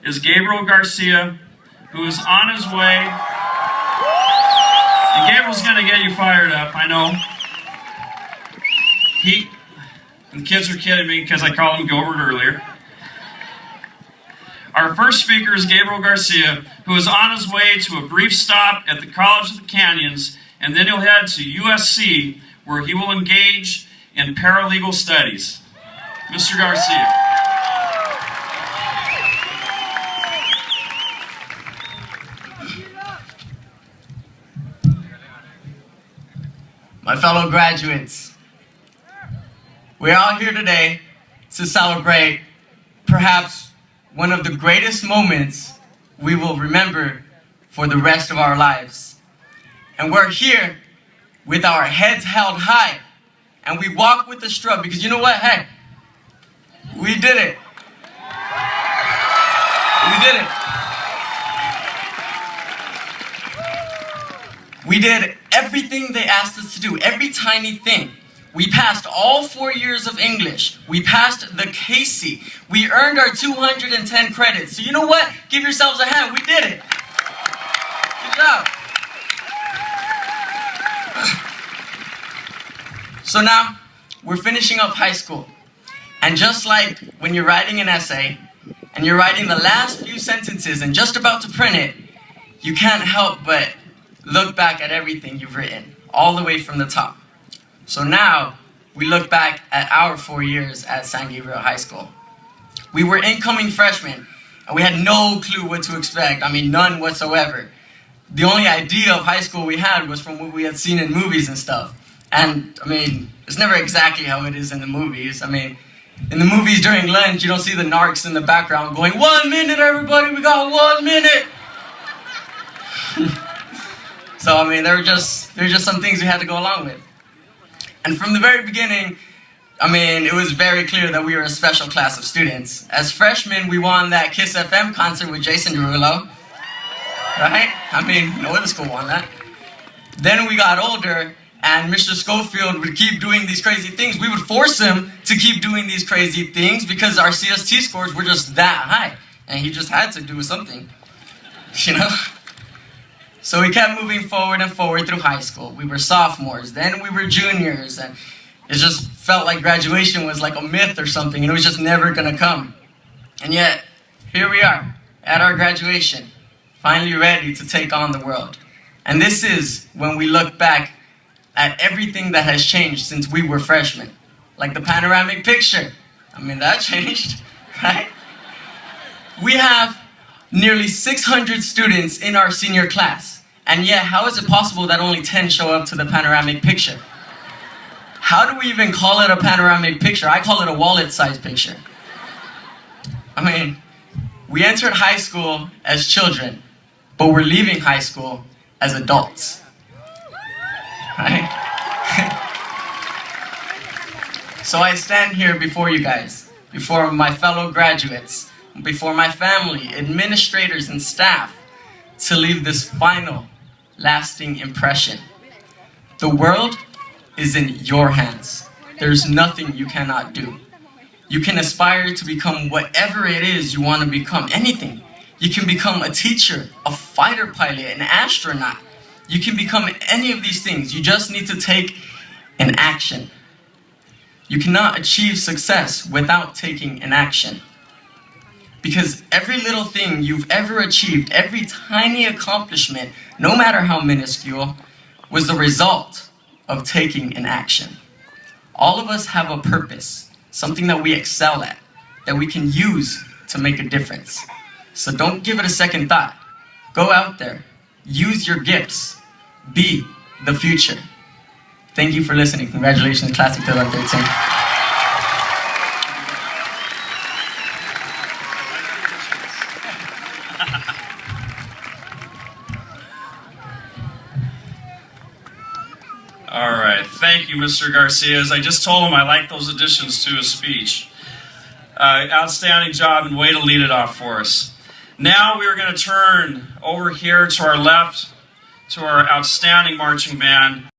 is Gabriel Garcia, who is on his way. And Gabriel's going to get you fired up, I know. The kids are kidding me because I called him Gilbert earlier. Our first speaker is Gabriel Garcia, who is on his way to a brief stop at the College of the Canyons, and then he'll head to USC, where he will engage in paralegal studies. Mr. Garcia. My fellow graduates, we're all here today to celebrate perhaps one of the greatest moments we will remember for the rest of our lives. And we're here with our heads held high, and we walk with a strut, because you know what? Hey, we did it. We did it. We did everything they asked us to do, every tiny thing. We passed all 4 years of English. We passed the Casey. We earned our 210 credits. So you know what? Give yourselves a hand. We did it. Good job. So now, we're finishing up high school. And just like when you're writing an essay, and you're writing the last few sentences and just about to print it, you can't help but look back at everything you've written, all the way from the top. So now, we look back at our 4 years at San Gabriel High School. We were incoming freshmen, and we had no clue what to expect. I mean, none whatsoever. The only idea of high school we had was from what we had seen in movies and stuff. And, I mean, it's never exactly how it is in the movies. I mean, in the movies during lunch, you don't see the narcs in the background going, 1 minute, everybody, we got 1 minute. So, I mean, there were just some things we had to go along with. And from the very beginning, I mean, it was very clear that we were a special class of students. As freshmen, we won that Kiss FM concert with Jason Derulo. Right? I mean, no other school won that. Then we got older, and Mr. Schofield would keep doing these crazy things. We would force him to keep doing these crazy things because our CST scores were just that high. And he just had to do something, you know? So we kept moving forward and forward through high school. We were sophomores, then we were juniors, and it just felt like graduation was like a myth or something, and it was just never gonna come. And yet, here we are, at our graduation, finally ready to take on the world. And this is when we look back at everything that has changed since we were freshmen. Like the panoramic picture. I mean, that changed, right? We have nearly 600 students in our senior class. And yet, how is it possible that only 10 show up to the panoramic picture? How do we even call it a panoramic picture? I call it a wallet-sized picture. I mean, we entered high school as children, but we're leaving high school as adults. Right? So I stand here before you guys, before my fellow graduates, before my family, administrators, and staff, to leave this final, lasting impression. The world is in your hands. There's nothing you cannot do. You can aspire to become whatever it is you want to become, anything. You can become a teacher, a fighter pilot, an astronaut. You can become any of these things. You just need to take an action. You cannot achieve success without taking an action. Because every little thing you've ever achieved, every tiny accomplishment, no matter how minuscule, was the result of taking an action. All of us have a purpose, something that we excel at, that we can use to make a difference. So don't give it a second thought. Go out there, use your gifts, be the future. Thank you for listening. Congratulations, Class of 2013. All right, thank you, Mr. Garcia. As I just told him, I like those additions to his speech. Outstanding job, and way to lead it off for us. Now we are going to turn over here to our left to our outstanding marching band.